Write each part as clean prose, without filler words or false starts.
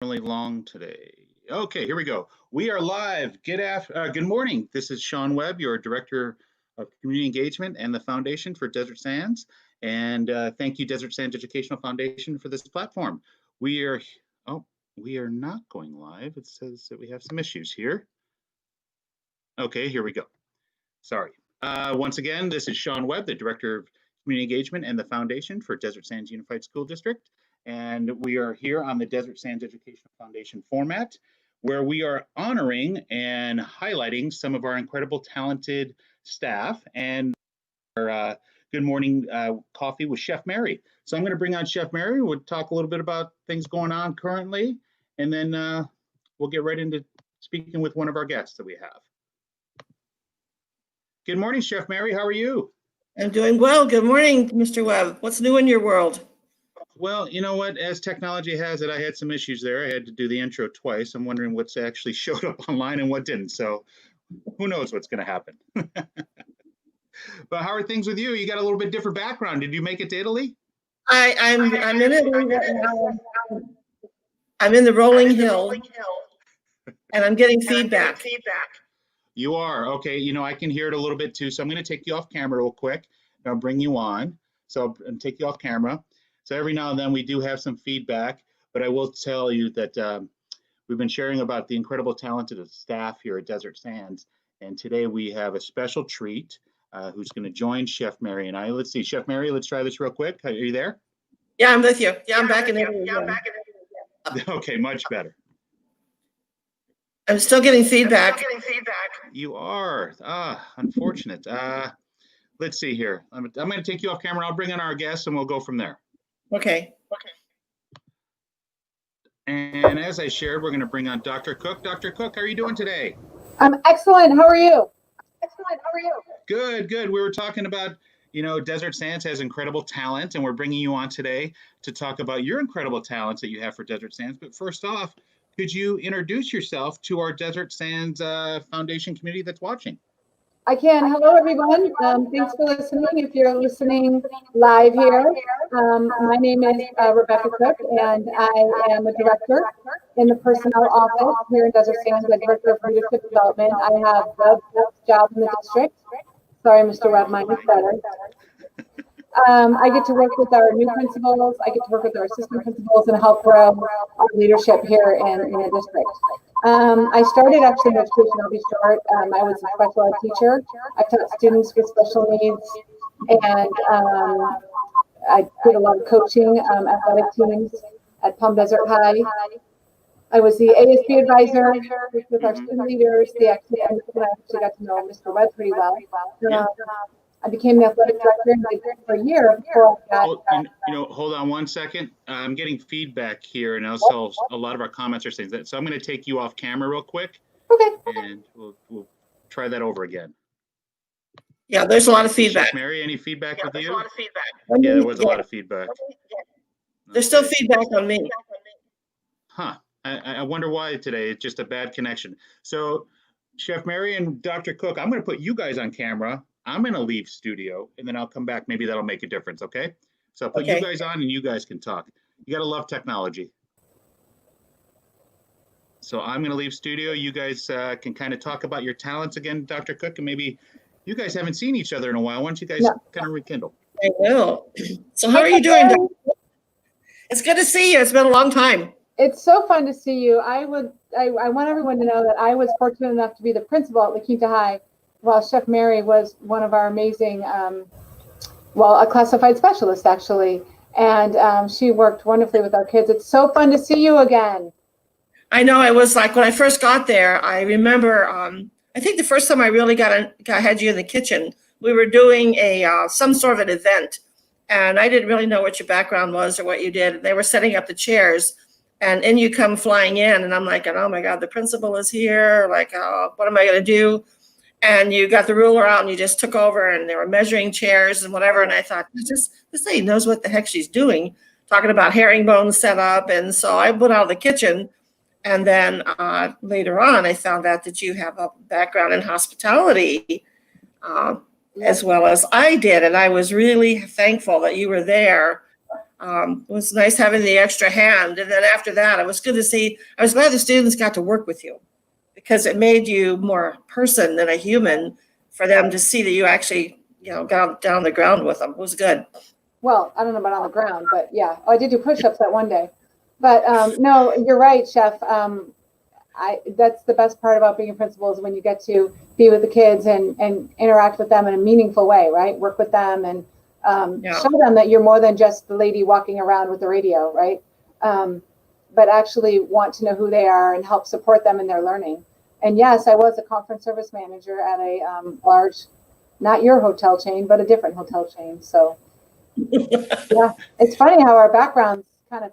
Really long today. Okay, here we go. We are live. Good morning. This is Sean Webb, your Director of Community Engagement and the Foundation for Desert Sands. And thank you, Desert Sands Educational Foundation, for this platform. We are not going live. It says that we have some issues here. Okay, here we go. Sorry. Once again, this is Sean Webb, the Director of Community Engagement and the Foundation for Desert Sands Unified School District. And we are here on the Desert Sands Educational Foundation format, where we are honoring and highlighting some of our incredible talented staff and our Good Morning Coffee with Chef Mary. So I'm going to bring on Chef Mary. We'll talk a little bit about things going on currently, and then we'll get right into speaking with one of our guests that we have. Good morning, Chef Mary. How are you? I'm doing well. Good morning, Mr. Webb. What's new in your world? Well, you know what, as technology has it, I had some issues there. I had to do the intro twice. I'm wondering what's actually showed up online and what didn't. So who knows what's going to happen. But how are things with you? You got a little bit different background. Did you make it to Italy? I'm in Italy right now. I'm in the rolling hill, and I'm getting feedback. You are? Okay. You know, I can hear it a little bit too. So I'm going to take you off camera real quick. And I'll bring you on. So I'll take you off camera. So every now and then we do have some feedback, but I will tell you that we've been sharing about the incredible talented staff here at Desert Sands. And today we have a special treat who's going to join Chef Mary and I. Let's see, Chef Mary, let's try this real quick. Are you there? Yeah, I'm with you. Yeah, I'm back in Italy. Okay, much better. I'm still getting feedback. You are? Unfortunate. Let's see here. I'm going to take you off camera. I'll bring in our guests and we'll go from there. Okay. And as I shared, we're going to bring on Dr. Cook. Dr. Cook, how are you doing today? I'm excellent. How are you? Good, good. We were talking about, you know, Desert Sands has incredible talent, and we're bringing you on today to talk about your incredible talents that you have for Desert Sands. But first off, could you introduce yourself to our Desert Sands Foundation community that's watching? I can. Hello, everyone. Thanks for listening. If you're listening live here, my name is Rebecca Cook, and I am a director in the personnel office here in Desert Sands, the director of leadership development. I have the best job in the district. Sorry, Mr. Webb, mine is better. I get to work with our new principals. I get to work with our assistant principals and help grow our leadership here in the district. I started actually in education. I'll be short. I was a special ed teacher. I taught students with special needs, and I did a lot of coaching, athletic teams at Palm Desert High. I was the ASB advisor with our student leaders. I actually got to know Mr. Webb pretty well. I became the athletic director and did it for a year before I got, hold on one second. I'm getting feedback here, and also a lot of our comments are saying that. So I'm going to take you off camera real quick. Okay. And we'll try that over again. Yeah, there's a lot of feedback. Mary, any feedback with you? There's a lot of feedback. Yeah, there was a lot of feedback. There's still feedback on me. Huh. I wonder why today. It's just a bad connection. So Chef Mary and Dr. Cook, I'm going to put you guys on camera. I'm going to leave studio, and then I'll come back. Maybe that'll make a difference, okay? So I'll put you guys on, and you guys can talk. You got to love technology. So I'm going to leave studio. You guys can kind of talk about your talents again, Dr. Cook, and maybe you guys haven't seen each other in a while. Why don't you guys kind of rekindle? I will. So how are you doing, Dr. Cook? It's good to see you. It's been a long time. It's so fun to see you. I want everyone to know that I was fortunate enough to be the principal at La Quinta High, while Chef Mary was one of our amazing, a classified specialist, actually. And she worked wonderfully with our kids. It's so fun to see you again. I know. It was like when I first got there, I remember, I think the first time I really had you in the kitchen, we were doing some sort of an event. And I didn't really know what your background was or what you did. They were setting up the chairs. And in you come flying in. And I'm like, oh, my God, the principal is here. Like, oh, what am I going to do? And you got the ruler out and you just took over and they were measuring chairs and whatever. And I thought, this lady knows what the heck she's doing, talking about herringbone set up. And so I went out of the kitchen. And then later on, I found out that you have a background in hospitality as well as I did. And I was really thankful that you were there It was nice having the extra hand. And then after that, it was good to see, I was glad the students got to work with you because it made you more person than a human for them to see that you actually, got down on the ground with them. It was good. Well, I don't know about on the ground, but yeah. Oh, I did do push-ups that one day. But no, you're right, Chef. That's the best part about being a principal is when you get to be with the kids and interact with them in a meaningful way, right? Work with them and show them that you're more than just the lady walking around with the radio, right? But actually want to know who they are and help support them in their learning. And yes, I was a conference service manager at a large, not your hotel chain, but a different hotel chain. So yeah, it's funny how our backgrounds kind of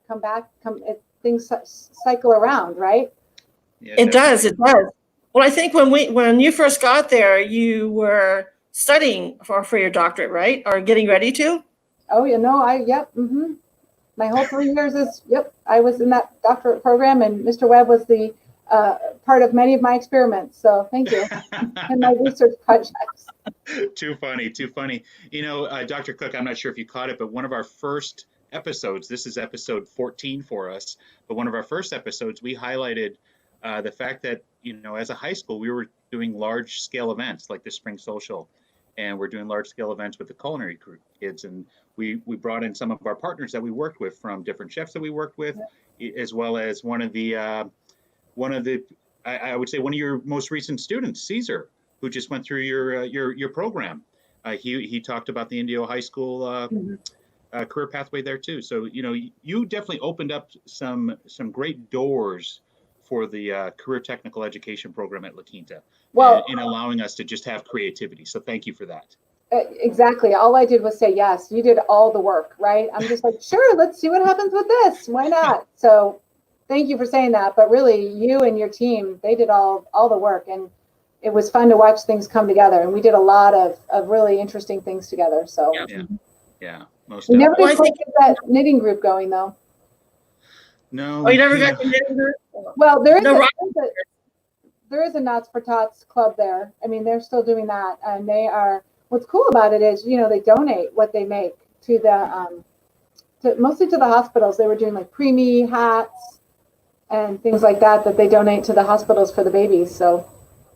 things cycle around, right? Yeah, It does. Well, I think when you first got there, you were studying for your doctorate, right? Or getting ready to? Oh, yep. My whole 3 years I was in that doctorate program, and Mr. Webb was the part of many of my experiments. So thank you. And my research projects. Too funny. Dr. Cook, I'm not sure if you caught it, but one of our first episodes, this is episode 14 for us, but one of our first episodes, we highlighted the fact that, as a high school, we were doing large scale events like the Spring Social, and we're doing large scale events with the culinary kids. And we brought in some of our partners that we worked with from different chefs that we worked with, as well as one of I would say one of your most recent students, Caesar, who just went through your program. He talked about the Indio High School career pathway there too. So, you definitely opened up some great doors for the career technical education program at La Quinta, in allowing us to just have creativity. So thank you for that. Exactly. All I did was say, yes, you did all the work, right? I'm just like, sure, let's see what happens with this. Why not? So thank you for saying that. But really, you and your team, they did all the work. And it was fun to watch things come together. And we did a lot of really interesting things together. So yeah. Most we never did quite get that knitting group going, though. No. Oh, you never got your knitting group? Well, there is a Knots for Tots club there. I mean, they're still doing that. And they are, what's cool about it is, they donate what they make to mostly to the hospitals. They were doing like preemie hats and things like that they donate to the hospitals for the babies. So.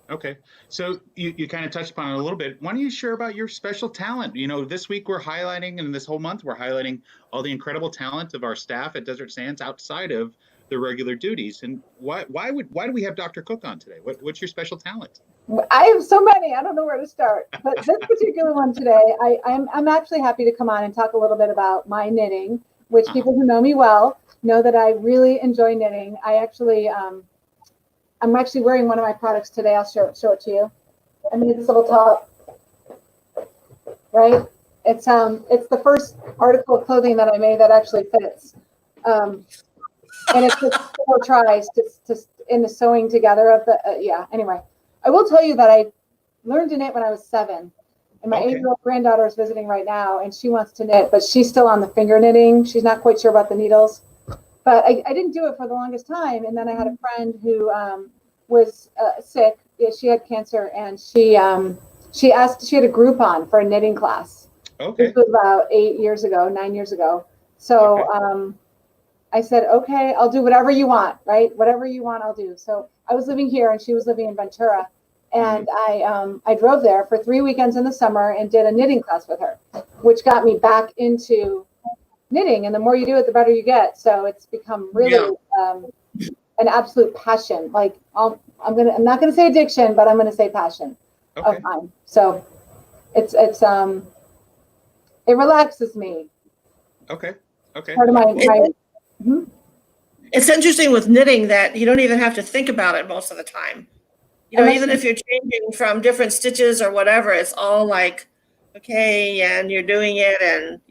Okay. So you kind of touched upon it a little bit. Why don't you share about your special talent? This week we're highlighting, and this whole month we're highlighting all the incredible talent of our staff at Desert Sands outside of their regular duties. And why do we have Dr. Cook on today? What's your special talent? I have so many. I don't know where to start. But this particular one today, I'm actually happy to come on and talk a little bit about my knitting, which people who know me well know that I really enjoy knitting. I actually I'm actually wearing one of my products today. I'll show it to you. I made this little top, right? It's the first article of clothing that I made that actually fits. And it's just 4 tries to in the sewing together of the, anyway. I will tell you that I learned to knit when I was 7. And my 8-year-old granddaughter is visiting right now, and she wants to knit, but she's still on the finger knitting. She's not quite sure about the needles. But I didn't do it for the longest time. And then I had a friend who was sick. Yeah, she had cancer, and she had a Groupon for a knitting class. Okay. This was about 9 years ago. So I said, okay, I'll do whatever you want, right? Whatever you want, I'll do. So I was living here, and she was living in Ventura. And I drove there for 3 weekends in the summer and did a knitting class with her, which got me back into knitting. And the more you do it, the better you get. So it's become really an absolute passion. Like I'm not gonna say addiction, but I'm gonna say passion of mine. So it relaxes me. Okay. Part of my It's interesting with knitting that you don't even have to think about it most of the time. Even if you're changing from different stitches or whatever, it's all like, okay, and you're doing it, and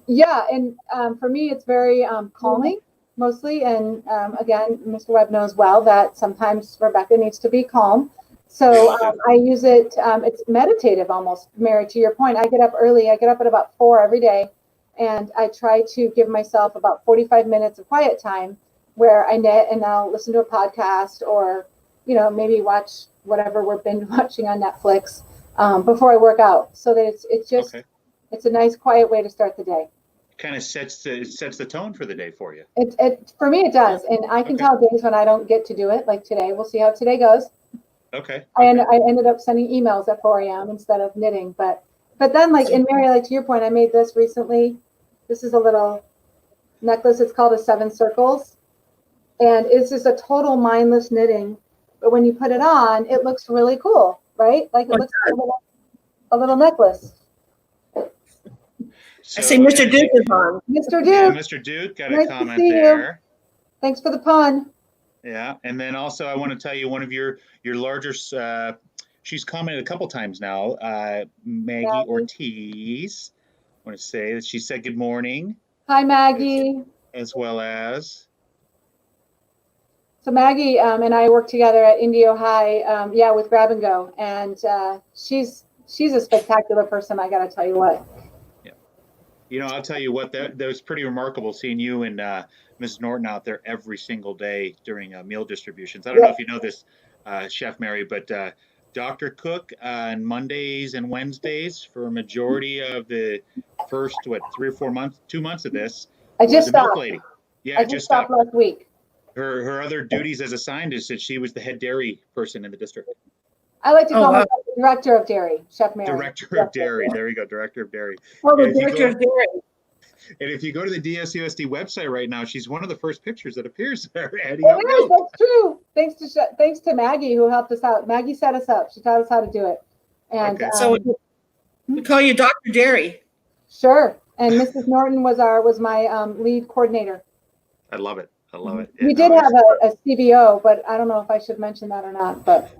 Yeah, and for me, it's very calming, mostly. And again, Mr. Webb knows well that sometimes Rebecca needs to be calm. So I use it. It's meditative almost, Mary, to your point. I get up early. I get up at about 4 every day. And I try to give myself about 45 minutes of quiet time where I knit, and I'll listen to a podcast or, maybe watch whatever we're binge watching on Netflix before I work out. So that it's just, it's a nice quiet way to start the day. kind of sets the tone for the day for you. It for me it does, and I can tell days when I don't get to do it. Like today, we'll see how today goes. Okay. I ended up sending emails at 4 a.m. instead of knitting, but then like, and Mary, like to your point, I made this recently. This is a little necklace. It's called a 7 circles, and it's just a total mindless knitting. But when you put it on, it looks really cool, right? Like it looks like a little necklace. So, I see Mr. Duke is on. Mr. Duke. Yeah, Mr. Duke got Nice a to comment see you. there. Thanks for the pun. Yeah, and then also I want to tell you one of your larger. She's commented a couple times now. Maggie Ortiz. I want to say that she said good morning. Hi, Maggie. As well as. So Maggie and I work together at Indio High, with Grab and Go, and she's a spectacular person. I got to tell you what. Yeah, you know, I'll tell you what, that was pretty remarkable seeing you and Ms. Norton out there every single day during meal distributions. I don't know if you know this, Chef Mary, but Dr. Cook on Mondays and Wednesdays for a majority of the first 3 or 4 months, 2 months of this. I just stopped. Milk lady. Yeah, I just stopped last week. Her other duties as assigned is that she was the head dairy person in the district. I like to call myself the director of dairy, Chef Mary. Director of dairy. There we go. Director of dairy. Oh, the director of dairy. And if you go to the DSUSD website right now, she's one of the first pictures that appears there. It is. That's true. Thanks to Maggie who helped us out. Maggie set us up. She taught us how to do it. And so we call you Dr. Dairy. Sure. And Mrs. Norton was my lead coordinator. I love it. I love it. We did have a CBO, but I don't know if I should mention that or not. But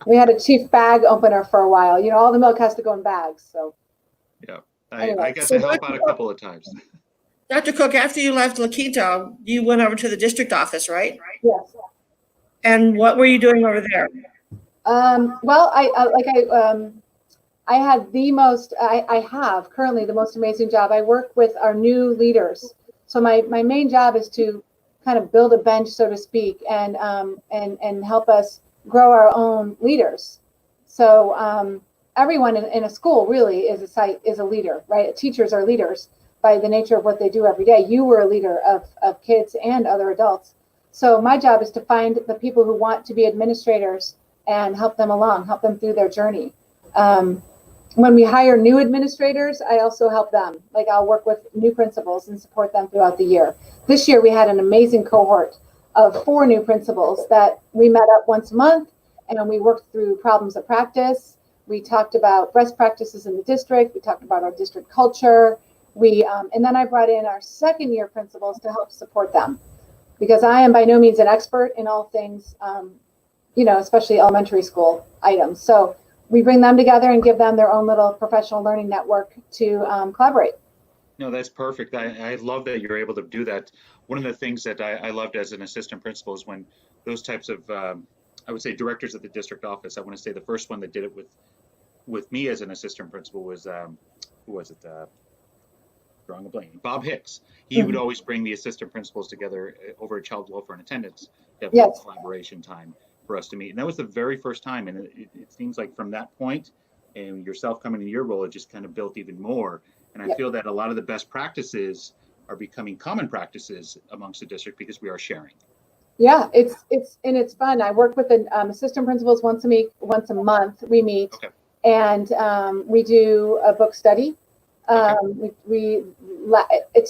we had a chief bag opener for a while. You know, all the milk has to go in bags. So yeah, anyway, I got to help out a couple of times. Dr. Cook, after you left La Quinta, you went over to the district office, right? Yes. And what were you doing over there? Well, I had I have currently the most amazing job. I work with our new leaders. So my main job is to kind of build a bench, so to speak, and help us grow our own leaders. So everyone in a school really is a leader, right? Teachers are leaders by the nature of what they do every day. You were a leader of kids and other adults. So my job is to find the people who want to be administrators and help them along, help them through their journey. When we hire new administrators, I also help them. Like I'll work with new principals and support them throughout the year. This year we had an amazing cohort of 4 new principals that we met up once a month and we worked through problems of practice. We talked about best practices in the district. We talked about our district culture. And then I brought in our second year principals to help support them because I am by no means an expert in all things, especially elementary school items. So we bring them together and give them their own little professional learning network to collaborate. No, that's perfect. I love that you're able to do that. One of the things that I loved as an assistant principal is when those types of, I would say, directors at the district office, I want to say the first one that did it with me as an assistant principal was, who was it? Drawing a blank. Bob Hicks. He would always bring the assistant principals together over at Child Welfare and Attendance to have collaboration time for us to meet. And that was the very first time. And it seems like from that point and yourself coming into your role, it just kind of built even more. And I feel that a lot of the best practices are becoming common practices amongst the district because we are sharing. Yeah, it's fun. I work with the assistant principals once a month. We meet and we do a book study. It's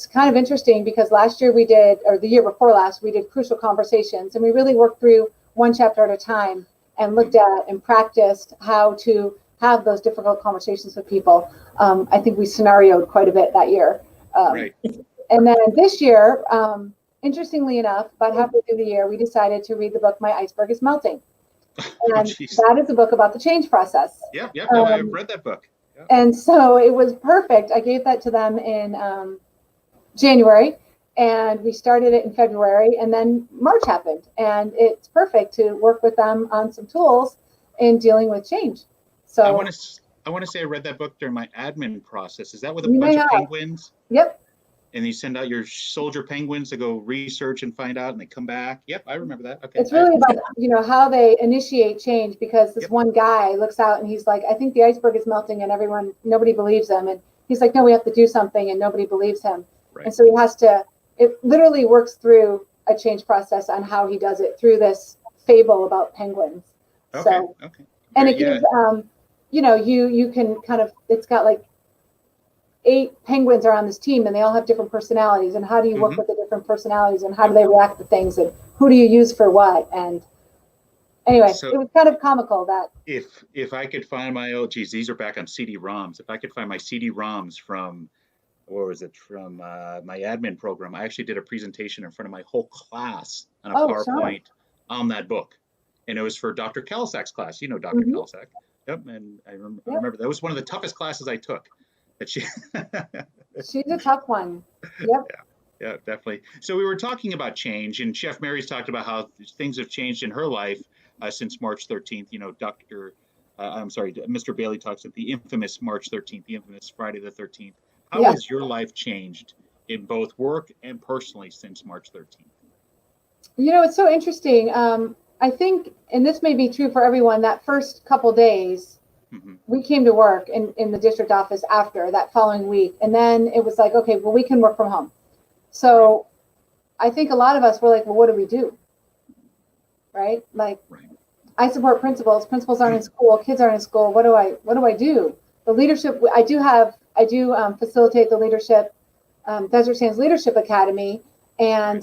kind of interesting because last year the year before last, we did crucial conversations and we really worked through one chapter at a time and looked at and practiced how to have those difficult conversations with people. I think we scenarioed quite a bit that year. And then this year, interestingly enough, about halfway through the year, we decided to read the book, My Iceberg is Melting. And that is a book about the change process. Yeah, I've read that book. Yeah. And so it was perfect. I gave that to them in January. And we started it in February, and then March happened, and it's perfect to work with them on some tools in dealing with change. So I want to say I read that book during my admin process. Is that with a bunch of penguins? Yep. And you send out your soldier penguins to go research and find out, and they come back. Yep, I remember that. Okay. It's really about how they initiate change because this one guy looks out and he's like, I think the iceberg is melting, and nobody believes him, and he's like, no, we have to do something, and nobody believes him. Right. And so he has to, it literally works through a change process on how he does it through this fable about penguins. Okay. So, Okay. and it gives, you know, you can kind of, it's got like 8 penguins are on this team, and they all have different personalities, and how do you work with the different personalities, and how do they react to things, and who do you use for what? And anyway, So it was kind of comical that if I could find my, oh geez, these are back on CD-ROMs. If I could find my CD-ROMs from, what was it, from my admin program, I actually did a presentation in front of my whole class on a PowerPoint on that book. And it was for Dr. Kalisak's class. You know Dr. Kalisak. Yep. And I remember that was one of the toughest classes I took. That she she's a tough one. Yep. Yeah, definitely. So we were talking about change, and Chef Mary's talked about how things have changed in her life since March 13th. You know, Mr. Bailey talks about the infamous March 13th, the infamous Friday the 13th. How has your life changed in both work and personally since March 13th? You know, it's so interesting. I think, and this may be true for everyone, that first couple days, we came to work in the district office after that following week. And then it was like, okay, well, we can work from home. So I think a lot of us were like, well, what do we do? Right? Like, I support principals. Principals aren't in school. Kids aren't in school. What do I do? The leadership, I do facilitate the leadership, Desert Sands Leadership Academy. And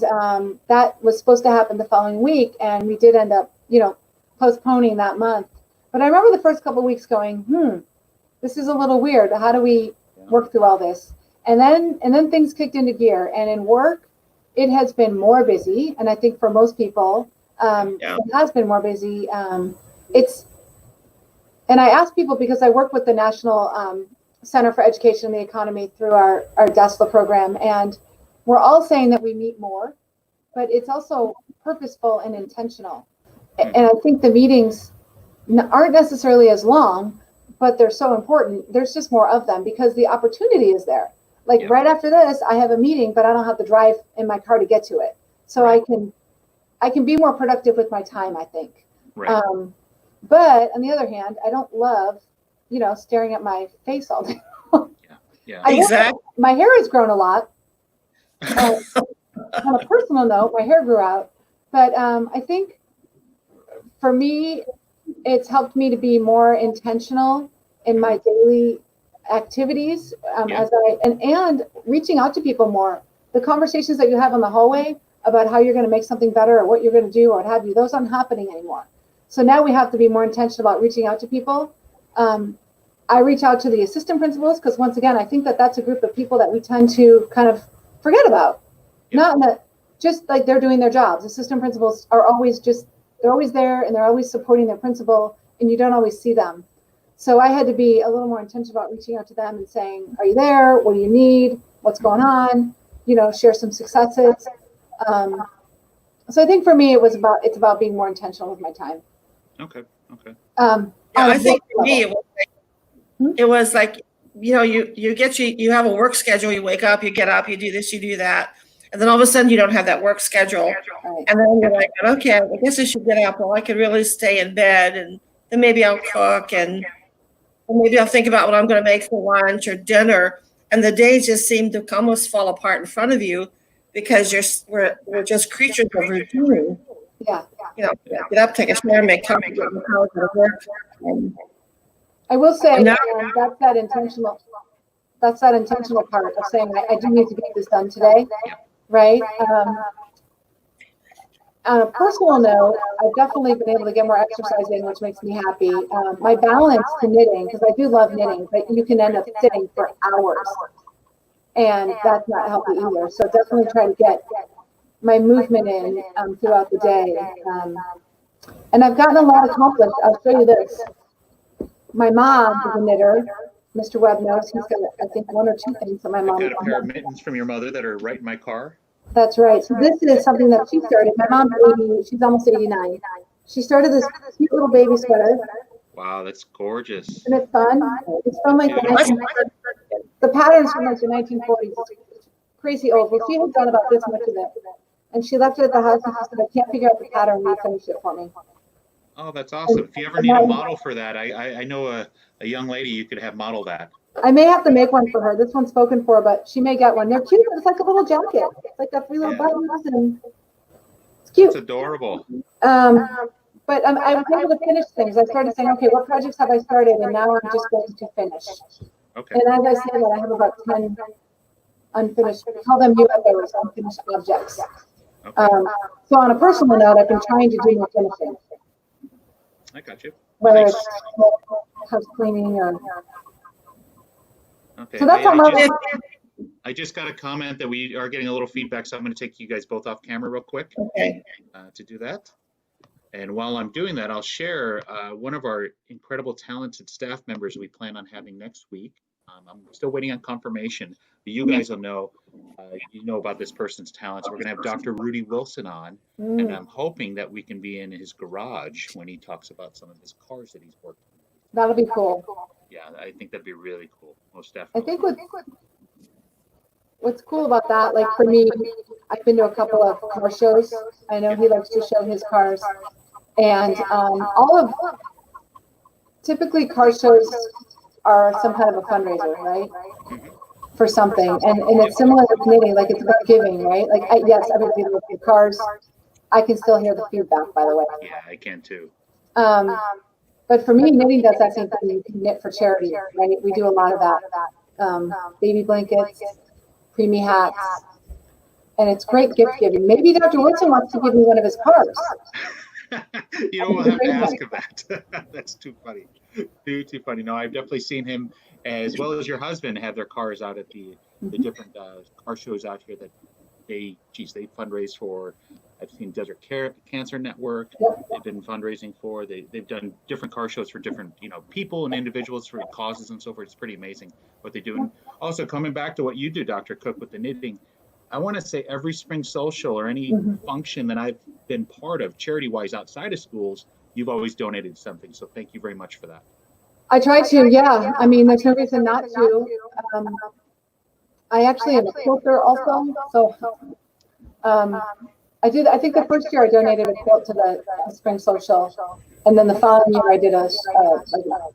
that was supposed to happen the following week. And we did end up, you know, postponing that month. But I remember the first couple of weeks going, this is a little weird. How do we work through all this? And then things kicked into gear. And in work, it has been more busy. And I think for most people, it has been more busy. And I ask people, because I work with the National Center for Education and the Economy through our DSLA program. And we're all saying that we meet more, but it's also purposeful and intentional. And I think the meetings aren't necessarily as long, but they're so important. There's just more of them because the opportunity is there. Like right after this, I have a meeting, but I don't have to drive in my car to get to it. So I can be more productive with my time, I think. Right. But on the other hand, I don't love, you know, staring at my face all day. Exactly. My hair has grown a lot. On a personal note, my hair grew out. But I think for me, it's helped me to be more intentional in my daily activities and reaching out to people more. The conversations that you have in the hallway about how you're going to make something better or what you're going to do or what have you, those aren't happening anymore. So now we have to be more intentional about reaching out to people. I reach out to the assistant principals because once again, I think that that's a group of people that we tend to kind of forget about. Not in that, just like they're doing their jobs. Assistant principals are always they're always there and they're always supporting their principal and you don't always see them. So I had to be a little more intentional about reaching out to them and saying, are you there? What do you need? What's going on? You know, share some successes. So I think for me, it's about being more intentional with my time. Okay. I think for me, it was like, you know, you have a work schedule, you wake up, you get up, you do this, you do that. And then all of a sudden you don't have that work schedule. Right. And then you're like, okay, I guess I should get up. Well, I could really stay in bed and then maybe I'll cook and maybe I'll think about what I'm going to make for lunch or dinner. And the days just seem to almost fall apart in front of you because we're just creatures of routine. Yeah. You know, get up, take a shower, make coffee, get in the car, go to work. I will say that's that intentional part of saying I do need to get this done today, right? On a personal note, I've definitely been able to get more exercise in, which makes me happy. My balance to knitting, because I do love knitting, but you can end up sitting for hours, and that's not healthy either. So definitely try to get my movement in throughout the day. And I've gotten a lot accomplished. I'll show you this. My mom is a knitter. Mr. Webb knows he's got, I think, 1 or 2 things that my mom. I've got a pair of mittens from your mother that are right in my car. That's right. So this is something that she started. My mom's 80. She's almost 89. She started this cute little baby sweater. Wow, that's gorgeous. Isn't it fun? It's from like the pattern's from like the 1940s. It's crazy old. Well, she had done about this much of it. And she left it at the house and she said, I can't figure out the pattern. Will you finish it for me? Oh, that's awesome. If you ever need a model for that, I know a young lady you could have model that. I may have to make one for her. This one's spoken for, but she may get one. They're cute. It's like a little jacket. It's like got 3 little buttons, and it's cute. It's adorable. But I was able to finish things. I started saying, okay, what projects have I started? And now I'm just going to finish. Okay. And as I say that, I have about 10 unfinished, we call them UFOs, unfinished objects. Okay. So on a personal note, I've been trying to do more finishing. I got you. Whether Nice. it's house cleaning or. Okay. So that's I just got a comment that we are getting a little feedback, so I'm going to take you guys both off camera real quick Okay. to do that. And while I'm doing that, I'll share one of our incredible talented staff members we plan on having next week. I'm still waiting on confirmation, but you guys will know, you know about this person's talents. We're going to have Dr. Rudy Wilson on, and I'm hoping that we can be in his garage when he talks about some of his cars that he's worked on. That'll be cool. Yeah, I think that'd be really cool, most I definitely. think what's cool about that, like for me, I've been to a couple of car shows. I know he likes to show his cars. And typically car shows are some kind of a fundraiser, right? For something. And it's similar to knitting, like it's about giving, right? Like, yes, everybody loves your cars. I can still hear the feedback, by the way. Yeah, I can too. But for me, knitting does that same thing. You can knit for charity, right? We do a lot of that. Baby blankets, preemie hats, and it's great gift giving. Maybe Dr. Wilson wants to give me one of his cars. You know, we'll have to ask him that. That's too funny. Too funny. No, I've definitely seen him, as well as your husband, have their cars out at the different car shows out here that they fundraise for. I've seen Desert Cancer Network. They've been fundraising for. They've done different car shows for different, people and individuals for causes and so forth. It's pretty amazing what they do. And also coming back to what you do, Dr. Cook, with the knitting, I want to say every spring social or any function that I've been part of charity-wise outside of schools, you've always donated something. So thank you very much for that. I try to, yeah. I mean, there's no reason not to. I actually am a quilter also. So I think the first year I donated a quilt to the spring social. And then the following year I did a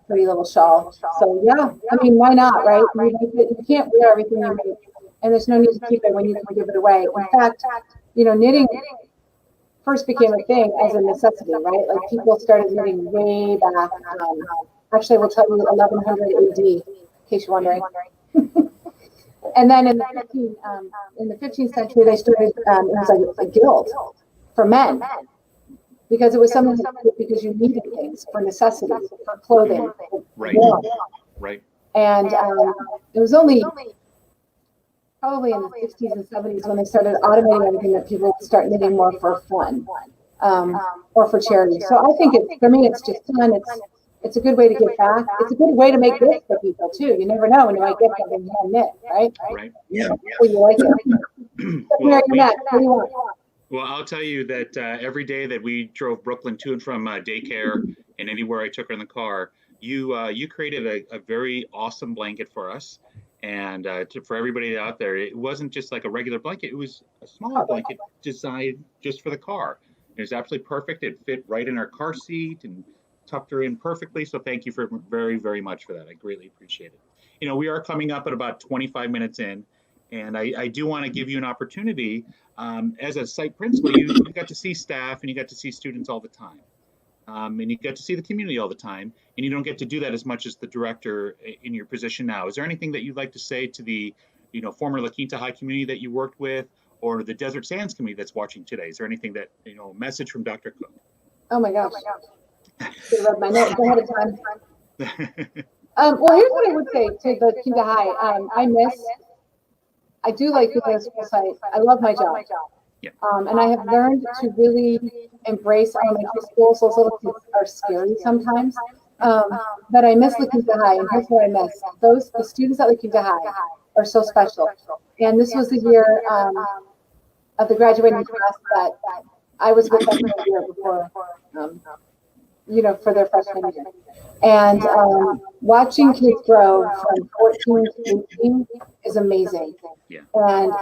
pretty little shawl. So yeah, I mean, why not, right? You can't wear everything you make. And there's no need to keep it when you can give it away. In fact, knitting first became a thing as a necessity, right? Like people started knitting way back. Actually, I will tell you 1100 AD, in case you're wondering. And then in the 15th century, they started, it was like a guild for men. Because it was something because you needed things for necessities, for clothing. Right. Right. And it was only probably in the 60s and 70s when they started automating everything that people would start knitting more for fun or for charity. So I think for me, it's just fun. It's a good way to give back. It's a good way to make gifts for people too. You never know when you might get something hand knit, right? Right. Yeah. Well, you like it. What do you want? Well, I'll tell you that every day that we drove Brooklyn to and from daycare and anywhere I took her in the car, you created a very awesome blanket for us. And for everybody out there, it wasn't just like a regular blanket. It was a smaller blanket designed just for the car. It was absolutely perfect. It fit right in our car seat and tucked her in perfectly. So thank you for very, very much for that. I greatly appreciate it. We are coming up at about 25 minutes in, and I do want to give you an opportunity. As a site principal, you got to see staff and you got to see students all the time. And you get to see the community all the time, and you don't get to do that as much as the director in your position now. Is there anything that you'd like to say to the, former La Quinta High community that you worked with, or the Desert Sands community that's watching today? Is there anything that, message from Dr. Cook? Oh my gosh. I read my notes ahead of time. Well, here's what I would say to the Quinta High. I do like the school site. I love my job. Yeah. And I have learned to really embrace elementary schools. Those little kids are scary sometimes. But I miss La Quinta High, and here's what I miss. The students at La Quinta High are so special. And this was the year of the graduating class that I was with them the year before, for their freshman year. And watching kids grow from 14 to 18 is amazing. Yeah. And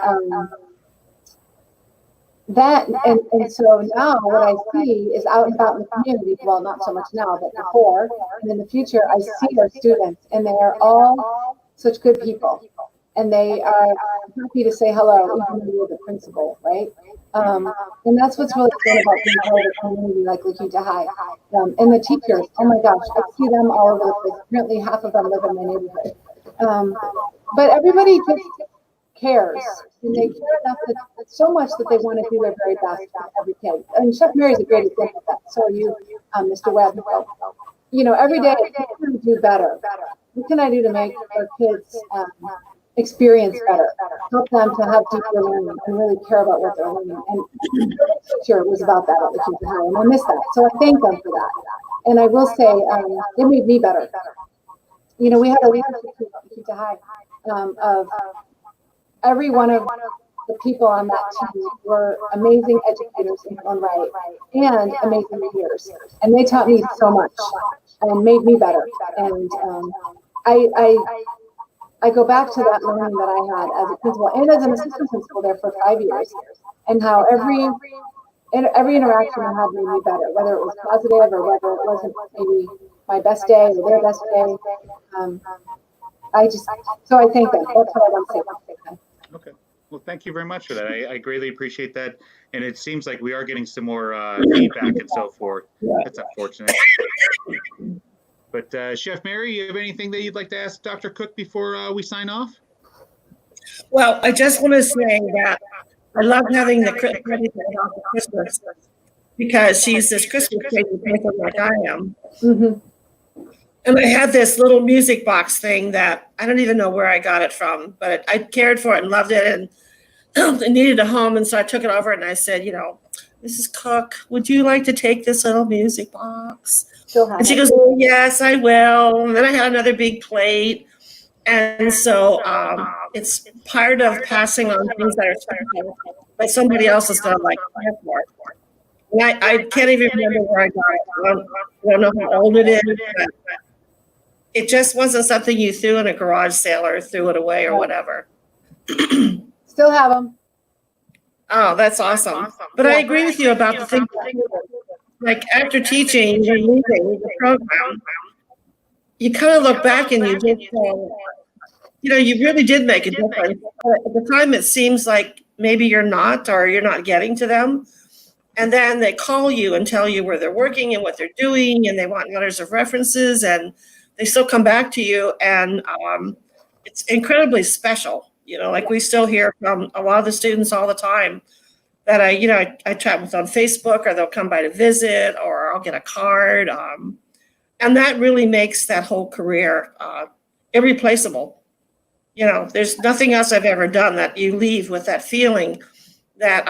and so now what I see is out and about in the community, not so much now, but before, and in the future, I see our students, and they are all such good people, and they are happy to say hello, even though you're the principal, right? And that's what's really cool about being part of a community like La Quinta High. And the teachers, oh my gosh, I see them all over the place. Apparently half of them live in my neighborhood. But everybody just cares, and they care enough that so much that they want to do their very best for every kid. And Chef Mary's a great example of that. So are you, Mr. Webb. You know, every day, what can I do better? What can I do to make our kids experience better? Help them to have deeper learning and really care about what they're learning. And the teacher was about that at La Quinta High, and I miss that. So I thank them for that. And I will say, it made me better. You know, we had a leadership team at La Quinta High of every one of the people on that team were amazing educators in their own right and amazing leaders. And they taught me so much and made me better. And I go back to that learning that I had as a principal and as an assistant principal there for 5 years, and how every interaction I had made me better, whether it was positive or whether it wasn't maybe my best day or their best day. So I thank them. That's what I want to say. Okay. Well, thank you very much for that. I greatly appreciate that. And it seems like we are getting some more feedback and so forth. That's unfortunate. But Chef Mary, you have anything that you'd like to ask Dr. Cook before we sign off? Well, I just want to say that I love having the Christmas because she's this Christmas crazy person like I am. Mm-hmm. And I had this little music box thing that I don't even know where I got it from, but I cared for it and loved it, and I needed a home. And so I took it over and I said, you know, Mrs. Cook, would you like to take this little music box? And she goes, oh, yes, I will. And then I had another big plate. And so it's part of passing on things that are special, but somebody else is going to like care for it. And I can't even remember where I got it. I don't know how old it is, but it just wasn't something you threw in a garage sale or threw it away or whatever. Still have them. Oh, that's awesome. But I agree with you about the thing. Like after teaching and leaving the program, you kind of look back and you just, you know, you really did make a difference. But at the time, it seems like maybe you're not, or you're not getting to them. And then they call you and tell you where they're working and what they're doing, and they want letters of references, and they still come back to you. And it's incredibly special. You know, like we still hear from a lot of the students all the time that I chat with on Facebook, or they'll come by to visit, or I'll get a card. And that really makes that whole career irreplaceable. You know, there's nothing else I've ever done that you leave with that feeling that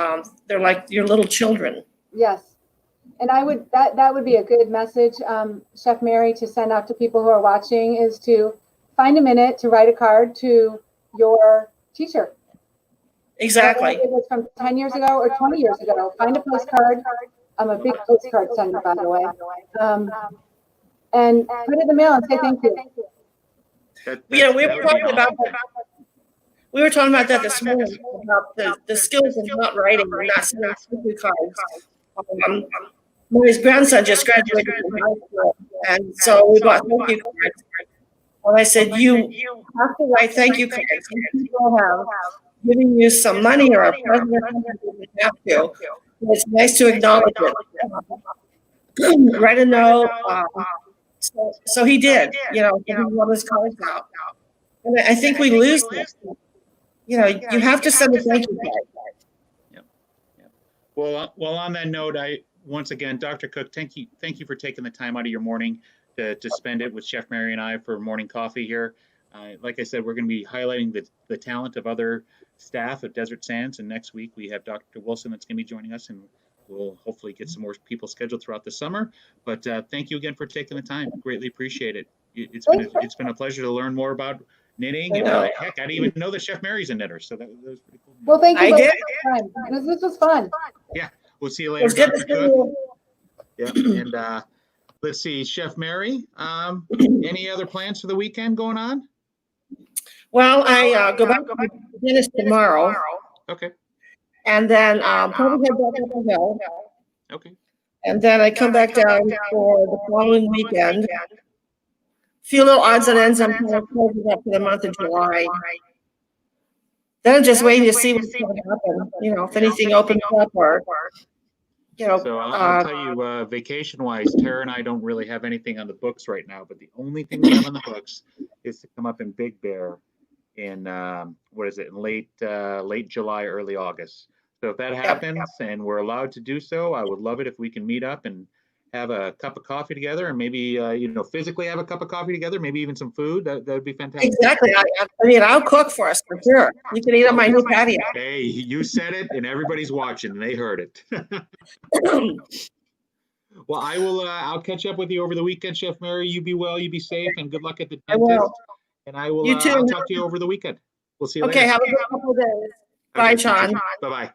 they're like your little children. Yes. And that would be a good message, Chef Mary, to send out to people who are watching, is to find a minute to write a card to your teacher. Exactly. Whether it was from 10 years ago or 20 years ago. Find a postcard. I'm a big postcard sender, by the way. And put it in the mail and say thank you. You know, we were talking about that this morning, about the skills of not writing and not sending thank you cards. My grandson just graduated from high school, and so we bought thank you cards. And I said, you have to write thank you cards. Some people have given you some money or a present or something, you have to. It's nice to acknowledge it. Write a note. So he did, you know, he wrote his cards out. And I think we lose this. You know, you have to send a thank you card. Yep. Well, on that note, once again, Dr. Cook, thank you for taking the time out of your morning to spend it with Chef Mary and I for morning coffee here. Like I said, we're going to be highlighting the talent of other staff at Desert Sands, and next week we have Dr. Wilson that's going to be joining us, and we'll hopefully get some more people scheduled throughout the summer. But thank you again for taking the time. Greatly appreciate it. It's been a pleasure to learn more about knitting. And heck, I didn't even know that Chef Mary's a knitter, so that was pretty cool. Well, thank you. I did. This was fun. Yeah, we'll see you later, Dr. Cook. Yeah, and let's see, Chef Mary. Any other plans for the weekend going on? Well, I go back to the dentist tomorrow. Okay. And then probably head back up the hill. Okay. And then I come back down for the following weekend few little odds and ends. I'm kind of closing up for the month of July. Then just waiting to see what's going to happen. If anything opens up or. So I'll tell you, vacation-wise, Tara and I don't really have anything on the books right now, but the only thing we have on the books is to come up in Big Bear in in late July, early August. So if that happens and we're allowed to do so, I would love it if we can meet up and have a cup of coffee together, and maybe physically have a cup of coffee together, maybe even some food. That would be fantastic. Exactly. I'll cook for us for sure. You can eat on my new patio. Hey, you said it, and everybody's watching, and they heard it. Well, I'll catch up with you over the weekend, Chef Mary. You be well, you be safe, and good luck at the dentist. I will. And I will. You too. I'll talk to you over the weekend. We'll see you later. Okay. Have a good couple of days. Bye, Sean. Bye-bye.